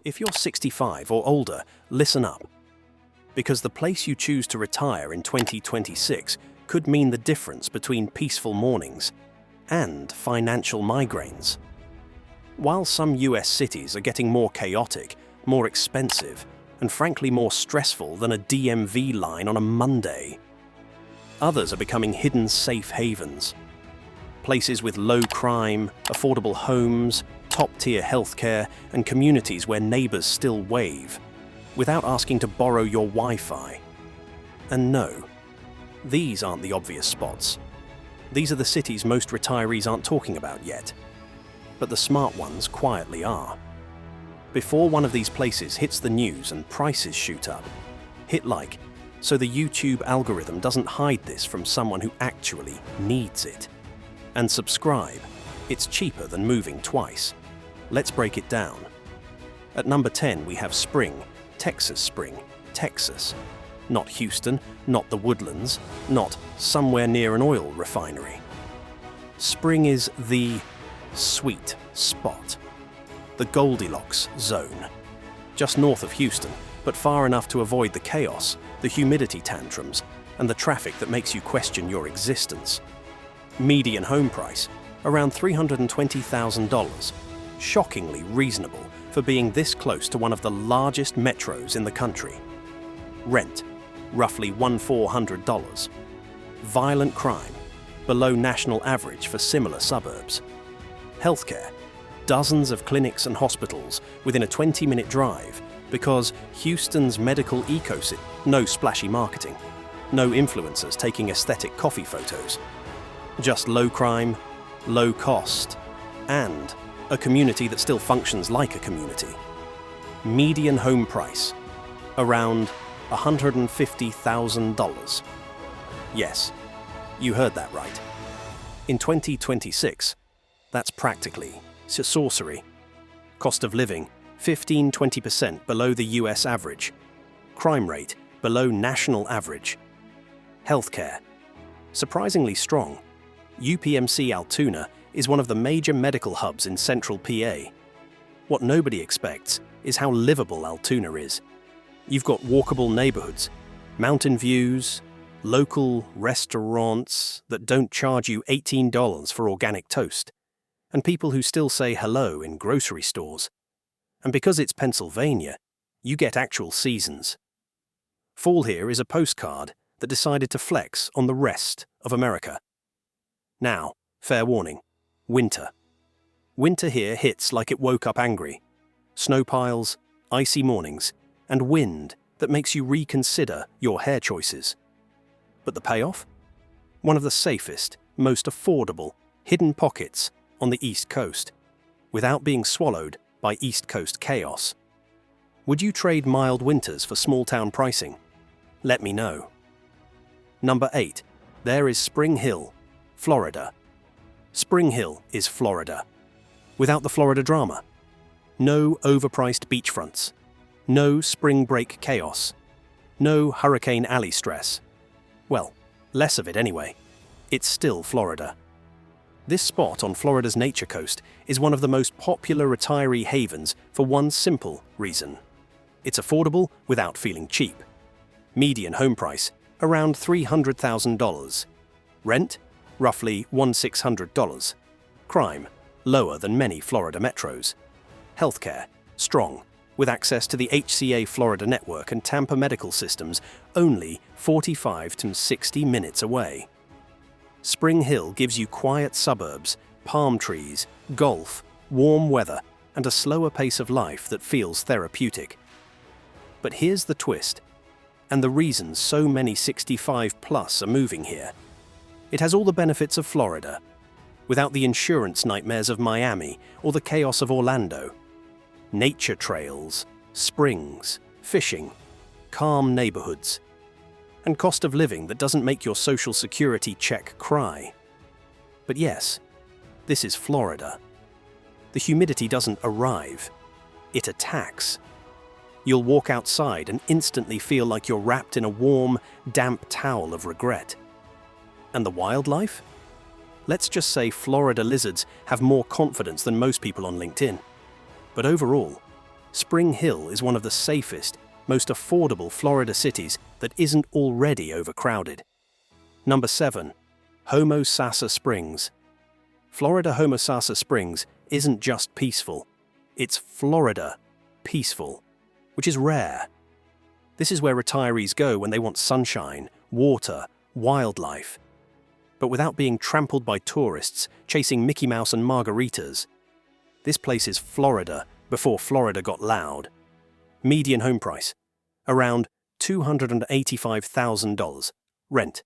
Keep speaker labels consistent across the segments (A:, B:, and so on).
A: If you're 65 or older, listen up. Because the place you choose to retire in 2026 could mean the difference between peaceful mornings and financial migraines. While some US cities are getting more chaotic, more expensive, and frankly more stressful than a DMV line on a Monday, others are becoming hidden safe havens. Places with low crime, affordable homes, top-tier healthcare, and communities where neighbors still wave, without asking to borrow your Wi-Fi. And no, these aren't the obvious spots. These are the cities most retirees aren't talking about yet. But the smart ones quietly are. Before one of these places hits the news and prices shoot up, hit like, so the YouTube algorithm doesn't hide this from someone who actually needs it. And subscribe. It's cheaper than moving twice. Let's break it down. At number 10, we have Spring, Texas. Not Houston, not the Woodlands, not somewhere near an oil refinery. Spring is the sweet spot, the Goldilocks zone, just north of Houston, but far enough to avoid the chaos, the humidity tantrums, and the traffic that makes you question your existence. Median home price, around $320,000, shockingly reasonable for being this close to one of the largest metros in the country. Rent, roughly $1,400. Violent crime, below national average for similar suburbs. Healthcare, dozens of clinics and hospitals within a 20-minute drive because Houston's medical ecosystem, no splashy marketing, no influencers taking aesthetic coffee photos, just low crime, low cost, and a community that still functions like a community. Median home price, around $150,000. Yes, you heard that right. In 2026, that's practically sorcery. Cost of living, 15–20% below the US average. Crime rate, below national average. Healthcare, surprisingly strong. UPMC Altoona is one of the major medical hubs in central PA. What nobody expects is how livable Altoona is. You've got walkable neighborhoods, mountain views, local restaurants that don't charge you $18 for organic toast, and people who still say hello in grocery stores. And because it's Pennsylvania, you get actual seasons. Fall here is a postcard that decided to flex on the rest of America. Now, fair warning, winter. Winter here hits like it woke up angry. Snow piles, icy mornings, and wind that makes you reconsider your hair choices. But the payoff? One of the safest, most affordable, hidden pockets on the East Coast, without being swallowed by East Coast chaos. Would you trade mild winters for small-town pricing? Let me know. Number 8. There is Spring Hill, Florida. Spring Hill is Florida. Without the Florida drama. No overpriced beachfronts. No spring break chaos. No Hurricane Alley stress. Well, less of it anyway. It's still Florida. This spot on Florida's Nature Coast is one of the most popular retiree havens for one simple reason. It's affordable without feeling cheap. Median home price, around $300,000. Rent, roughly $1,600. Crime, lower than many Florida metros. Healthcare, strong, with access to the HCA Florida network and Tampa medical systems only 45 to 60 minutes away. Spring Hill gives you quiet suburbs, palm trees, golf, warm weather, and a slower pace of life that feels therapeutic. But here's the twist, and the reason so many 65+ are moving here. It has all the benefits of Florida, without the insurance nightmares of Miami or the chaos of Orlando. Nature trails, springs, fishing, calm neighborhoods, and cost of living that doesn't make your Social Security check cry. But yes, this is Florida. The humidity doesn't arrive, it attacks. You'll walk outside and instantly feel like you're wrapped in a warm, damp towel of regret. And the wildlife? Let's just say Florida lizards have more confidence than most people on LinkedIn. But overall, Spring Hill is one of the safest, most affordable Florida cities that isn't already overcrowded. Number 7. Homosassa Springs. Florida Homosassa Springs isn't just peaceful, it's Florida peaceful, which is rare. This is where retirees go when they want sunshine, water, wildlife, but without being trampled by tourists chasing Mickey Mouse and margaritas. This place is Florida before Florida got loud. Median home price, around $285,000. Rent,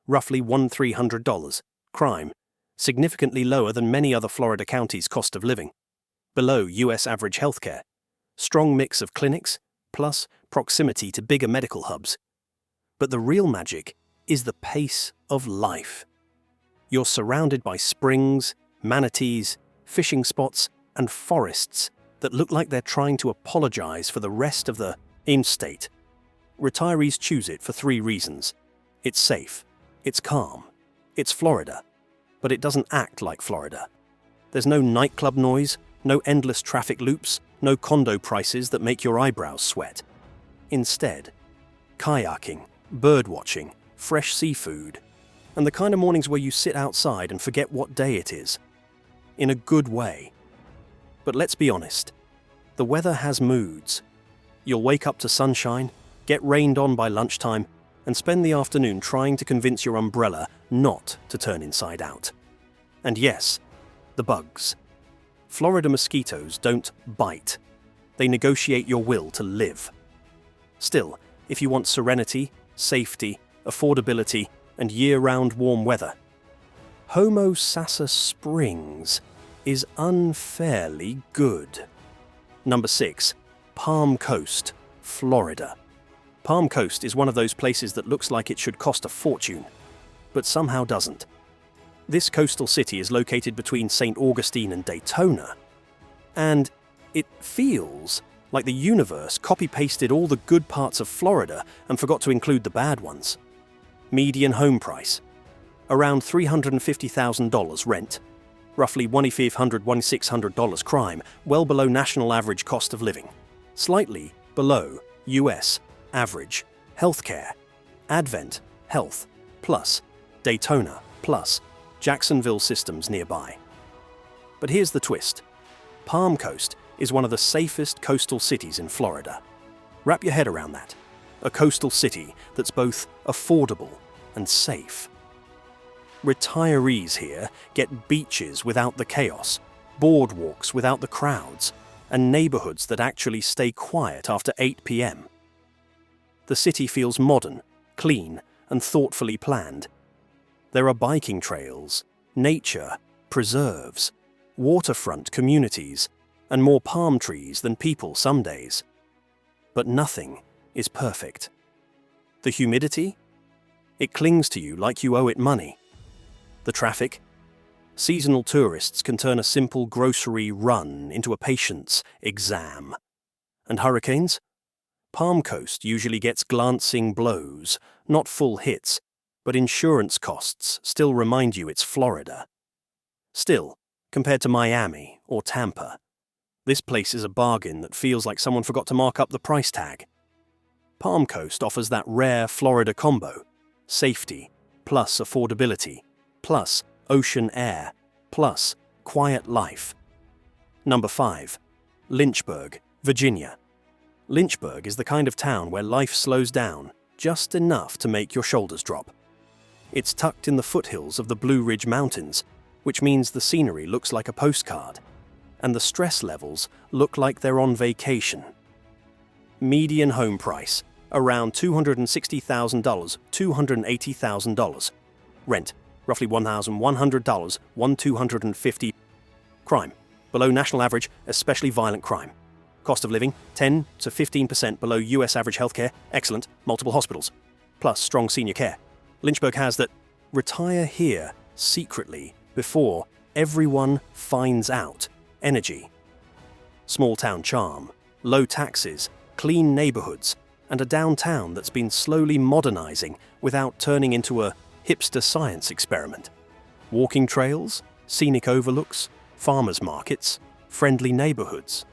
A: roughly $1,300. Crime, significantly lower than many other Florida counties' cost of living. Below U.S. average healthcare. Strong mix of clinics, plus proximity to bigger medical hubs. But the real magic is the pace of life. You're surrounded by springs, manatees, fishing spots, and forests that look like they're trying to apologize for the rest of the in-state. Retirees choose it for 3 reasons. It's safe, it's calm, it's Florida, but it doesn't act like Florida. There's no nightclub noise, no endless traffic loops, no condo prices that make your eyebrows sweat. Instead, kayaking, birdwatching, fresh seafood, and the kind of mornings where you sit outside and forget what day it is. In a good way. But let's be honest, the weather has moods. You'll wake up to sunshine, get rained on by lunchtime, and spend the afternoon trying to convince your umbrella not to turn inside out. And yes, the bugs. Florida mosquitoes don't bite. They negotiate your will to live. Still, if you want serenity, safety, affordability, and year-round warm weather, Homosassa Springs is unfairly good. Number 6. Palm Coast, Florida. Palm Coast is one of those places that looks like it should cost a fortune, but somehow doesn't. This coastal city is located between St. Augustine and Daytona, and it feels like the universe copy-pasted all the good parts of Florida and forgot to include the bad ones. Median home price, around $350,000 rent, roughly $1,500–$1,600 crime, well below national average cost of living, slightly below U.S. average healthcare, Advent Health, plus Daytona, plus Jacksonville systems nearby. But here's the twist. Palm Coast is one of the safest coastal cities in Florida. Wrap your head around that. A coastal city that's both affordable and safe. Retirees here get beaches without the chaos, boardwalks without the crowds, and neighborhoods that actually stay quiet after 8 p.m. The city feels modern, clean, and thoughtfully planned. There are biking trails, nature, preserves, waterfront communities, and more palm trees than people some days. But nothing is perfect. The humidity? It clings to you like you owe it money. The traffic? Seasonal tourists can turn a simple grocery run into a patient's exam. And hurricanes? Palm Coast usually gets glancing blows, not full hits, but insurance costs still remind you it's Florida. Still, compared to Miami or Tampa, this place is a bargain that feels like someone forgot to mark up the price tag. Palm Coast offers that rare Florida combo: safety, plus affordability, plus ocean air, plus quiet life. Number 5. Lynchburg, Virginia. Lynchburg is the kind of town where life slows down just enough to make your shoulders drop. It's tucked in the foothills of the Blue Ridge Mountains, which means the scenery looks like a postcard, and the stress levels look like they're on vacation. Median home price, around $260,000, $280,000. Rent, roughly $1,100, $1,250. Crime, below national average, especially violent crime. Cost of living, 10 to 15% below U.S. average healthcare, excellent, multiple hospitals, plus strong senior care. Lynchburg has that retire here secretly before everyone finds out energy. Small town charm, low taxes, clean neighborhoods, and a downtown that's been slowly modernizing without turning into a hipster science experiment. Walking trails, scenic overlooks, farmers markets, friendly neighborhoods.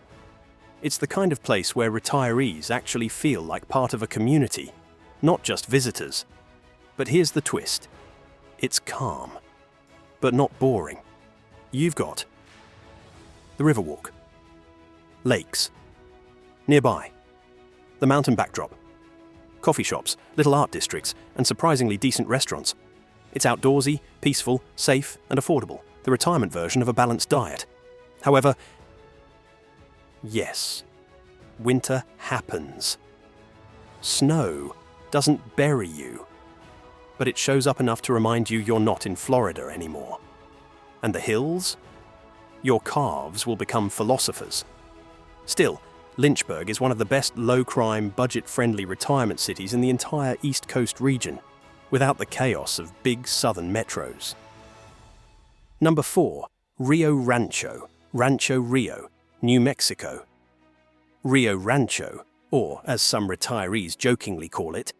A: It's the kind of place where retirees actually feel like part of a community, not just visitors. But here's the twist. It's calm, but not boring. You've got the Riverwalk, lakes, nearby, the mountain backdrop, coffee shops, little art districts, and surprisingly decent restaurants. It's outdoorsy, peaceful, safe, and affordable, the retirement version of a balanced diet. However, yes, winter happens. Snow doesn't bury you, but it shows up enough to remind you you're not in Florida anymore. And the hills? Your calves will become philosophers. Still, Lynchburg is one of the best low-crime, budget-friendly retirement cities in the entire East Coast region, without the chaos of big southern metros. Number 4. Rio Rancho, Rancho Rio, New Mexico. Rio Rancho, or as some retirees jokingly call it,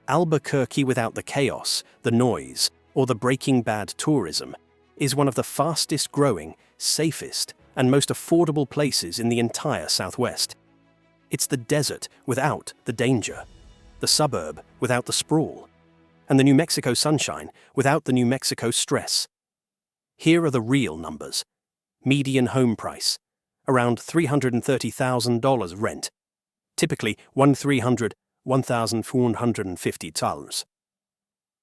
A: Albuquerque without the chaos, the noise, or the Breaking Bad tourism, is one of the fastest growing, safest, and most affordable places in the entire Southwest. It's the desert without the danger, the suburb without the sprawl, and the New Mexico sunshine without the New Mexico stress. Here are the real numbers. Median home price, around $330,000 rent, typically $1,450.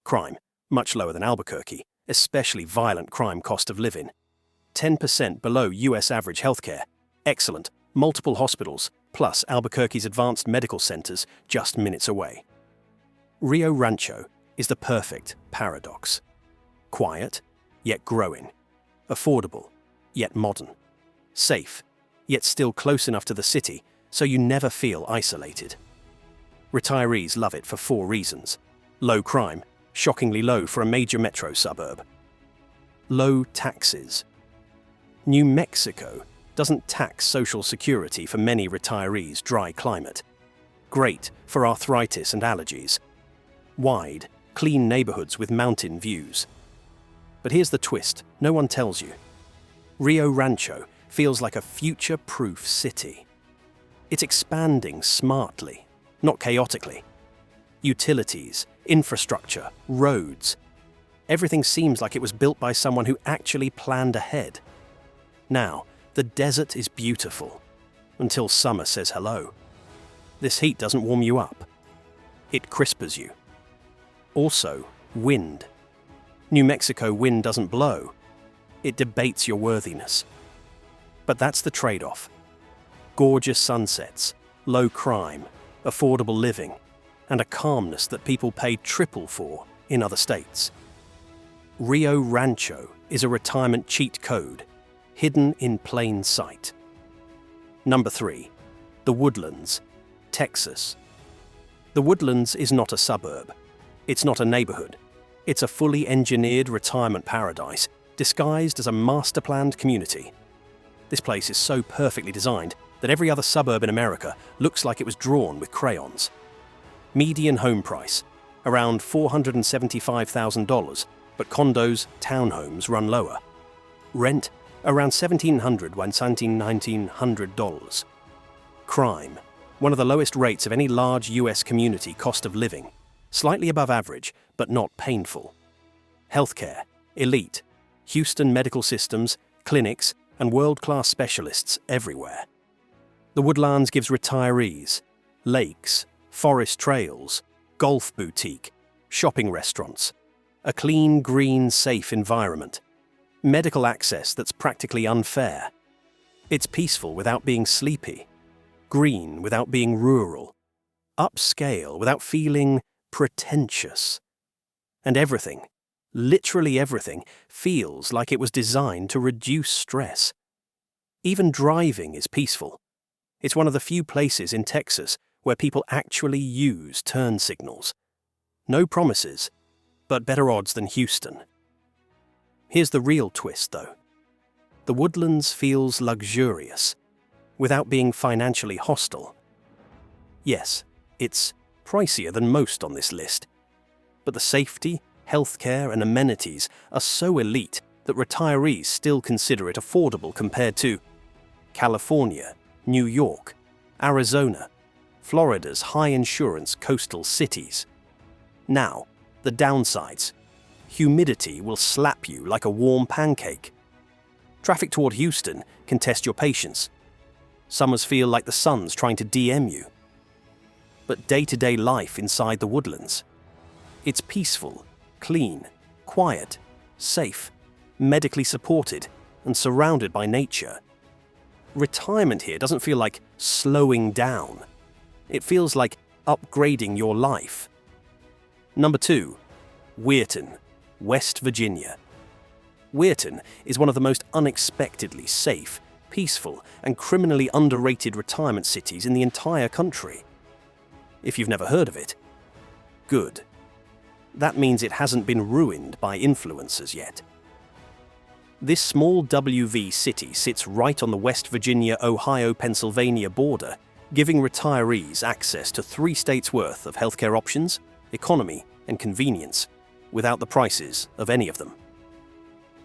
A: Crime, much lower than Albuquerque, especially violent crime cost of living. 10% below US average healthcare. Excellent, multiple hospitals, plus Albuquerque's advanced medical centers just minutes away. Rio Rancho is the perfect paradox. Quiet, yet growing. Affordable, yet modern. Safe, yet still close enough to the city so you never feel isolated. Retirees love it for 4 reasons. Low crime, shockingly low for a major metro suburb. Low taxes. New Mexico doesn't tax Social Security for many retirees' dry climate. Great for arthritis and allergies. Wide, clean neighborhoods with mountain views. But here's the twist no one tells you. Rio Rancho feels like a future-proof city. It's expanding smartly, not chaotically. Utilities, infrastructure, roads. Everything seems like it was built by someone who actually planned ahead. Now, the desert is beautiful, until summer says hello. This heat doesn't warm you up. It crispers you. Also, wind. New Mexico wind doesn't blow. It debates your worthiness. But that's the trade-off. Gorgeous sunsets, low crime, affordable living, and a calmness that people pay triple for in other states. Rio Rancho is a retirement cheat code, hidden in plain sight. Number 3. The Woodlands, Texas. The Woodlands is not a suburb. It's not a neighborhood. It's a fully engineered retirement paradise, disguised as a master-planned community. This place is so perfectly designed that every other suburb in America looks like it was drawn with crayons. Median home price, around $475,000, but condos, townhomes run lower. Rent, around $1,700 Crime, one of the lowest rates of any large US community cost of living, slightly above average, but not painful. Healthcare, elite, Houston medical systems, clinics, and world-class specialists everywhere. The Woodlands gives retirees lakes, forest trails, golf boutique, shopping restaurants, a clean, green, safe environment, medical access that's practically unfair. It's peaceful without being sleepy, green without being rural, upscale without feeling pretentious. And everything, literally everything, feels like it was designed to reduce stress. Even driving is peaceful. It's one of the few places in Texas where people actually use turn signals. No promises, but better odds than Houston. Here's the real twist, though. The Woodlands feels luxurious, without being financially hostile. Yes, it's pricier than most on this list, but the safety, healthcare, and amenities are so elite that retirees still consider it affordable compared to California, New York, Arizona, Florida's high-insurance coastal cities. Now, the downsides. Humidity will slap you like a warm pancake. Traffic toward Houston can test your patience. Summers feel like the sun's trying to DM you. But day-to-day life inside the woodlands. It's peaceful, clean, quiet, safe, medically supported, and surrounded by nature. Retirement here doesn't feel like slowing down. It feels like upgrading your life. Number 2, Weirton, West Virginia. Weirton is one of the most unexpectedly safe, peaceful, and criminally underrated retirement cities in the entire country. If you've never heard of it, good. That means it hasn't been ruined by influencers yet. This small WV city sits right on the West Virginia-Ohio-Pennsylvania border, giving retirees access to 3 states' worth of healthcare options, economy, and convenience, without the prices of any of them.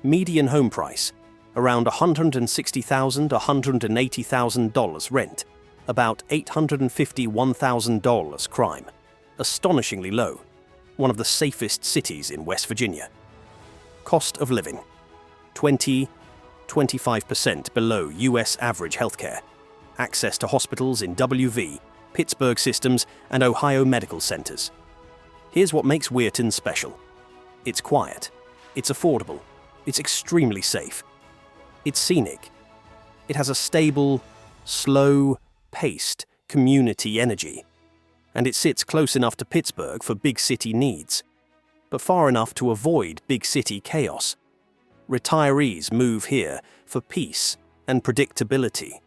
A: Median home price, around $160,000 to $180,000 rent, about $851,000 crime. Astonishingly low, one of the safest cities in West Virginia. Cost of living, 20–25% below US average healthcare. Access to hospitals in WV, Pittsburgh systems, and Ohio medical centers. Here's what makes Weirton special. It's quiet, it's affordable, it's extremely safe. It's scenic. It has a stable, slow-paced community energy. And it sits close enough to Pittsburgh for big city needs, but far enough to avoid big city chaos. Retirees move here for peace and predictability.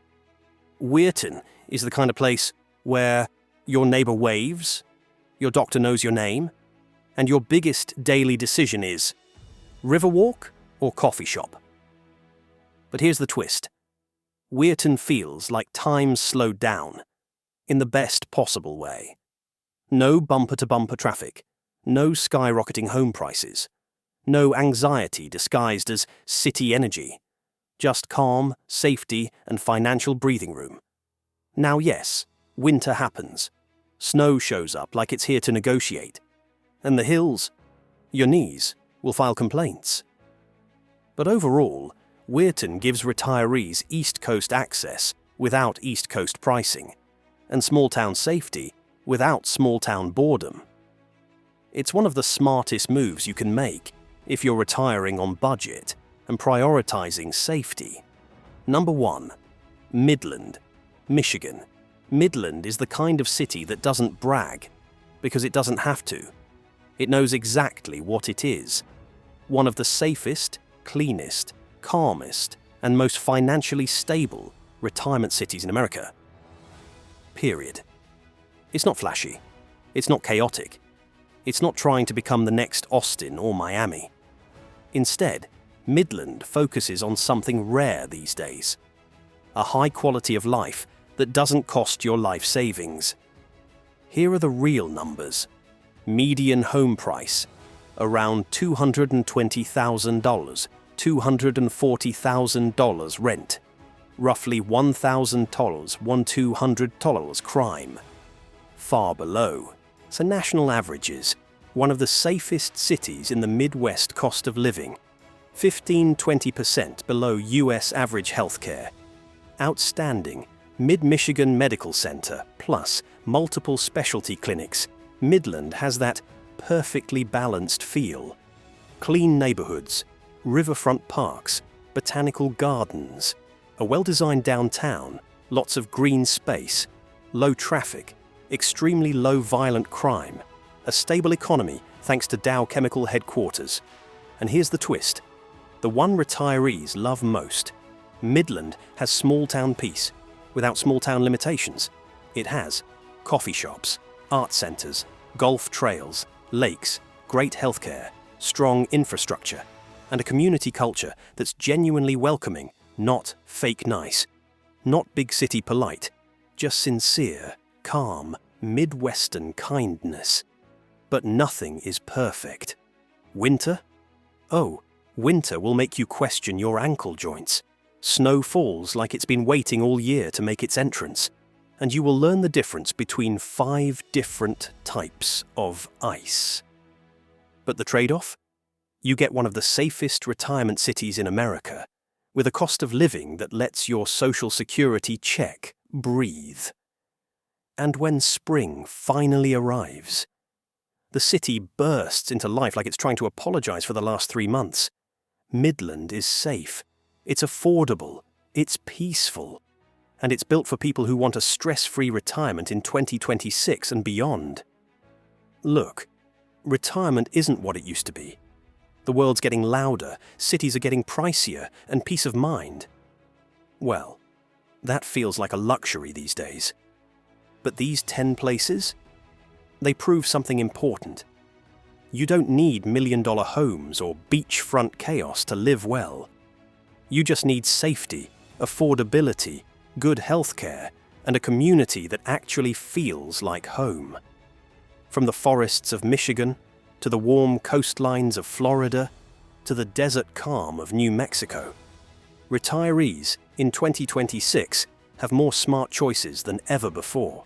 A: Weirton is the kind of place where your neighbor waves, your doctor knows your name, and your biggest daily decision is Riverwalk or coffee shop. But here's the twist. Weirton feels like time's slowed down, in the best possible way. No bumper-to-bumper traffic, no skyrocketing home prices, no anxiety disguised as city energy, just calm, safety, and financial breathing room. Now yes, winter happens. Snow shows up like it's here to negotiate. And the hills, your knees, will file complaints. But overall, Weirton gives retirees East Coast access without East Coast pricing, and small-town safety without small-town boredom. It's one of the smartest moves you can make if you're retiring on budget and prioritizing safety. Number 1, Midland, Michigan. Midland is the kind of city that doesn't brag, because it doesn't have to. It knows exactly what it is. One of the safest, cleanest, calmest, and most financially stable retirement cities in America. Period. It's not flashy. It's not chaotic. It's not trying to become the next Austin or Miami. Instead, Midland focuses on something rare these days. A high quality of life that doesn't cost your life savings. Here are the real numbers. Median home price, around $220,000, $240,000 rent, roughly $1,000, $1,200 crime. Far below. So national averages, one of the safest cities in the Midwest cost of living, 15–20% below US average healthcare. Outstanding, Mid-Michigan Medical Center, plus multiple specialty clinics. Midland has that perfectly balanced feel. Clean neighborhoods, riverfront parks, botanical gardens, a well-designed downtown, lots of green space, low traffic, extremely low violent crime, a stable economy thanks to Dow Chemical headquarters. And here's the twist. The one retirees love most. Midland has small-town peace, without small-town limitations. It has coffee shops, art centers, golf trails, lakes, great healthcare, strong infrastructure, and a community culture that's genuinely welcoming, not fake nice, not big city polite, just sincere, calm, Midwestern kindness. But nothing is perfect. Winter? Oh, winter will make you question your ankle joints. Snow falls like it's been waiting all year to make its entrance. and you will learn the difference between 5 different types of ice. But the trade-off? You get one of the safest retirement cities in America, with a cost of living that lets your Social Security check breathe. And when spring finally arrives, the city bursts into life like it's trying to apologize for the last 3 months. Midland is safe, it's affordable, it's peaceful, and it's built for people who want a stress-free retirement in 2026 and beyond. Look, retirement isn't what it used to be. The world's getting louder, cities are getting pricier, and peace of mind. Well, that feels like a luxury these days. But these 10 places? They prove something important. You don't need million-dollar homes or beachfront chaos to live well. You just need safety, affordability, good healthcare, and a community that actually feels like home. From the forests of Michigan, to the warm coastlines of Florida, to the desert calm of New Mexico, retirees in 2026 have more smart choices than ever before.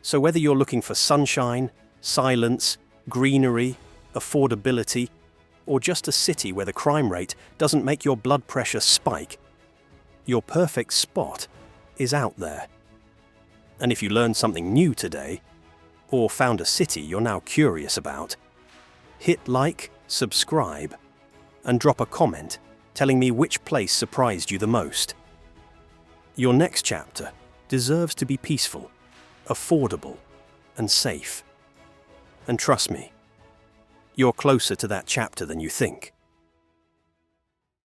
A: So whether you're looking for sunshine, silence, greenery, affordability, or just a city where the crime rate doesn't make your blood pressure spike, your perfect spot is out there. And if you learned something new today, or found a city you're now curious about, hit like, subscribe, and drop a comment telling me which place surprised you the most. Your next chapter deserves to be peaceful, affordable, and safe. And trust me, you're closer to that chapter than you think.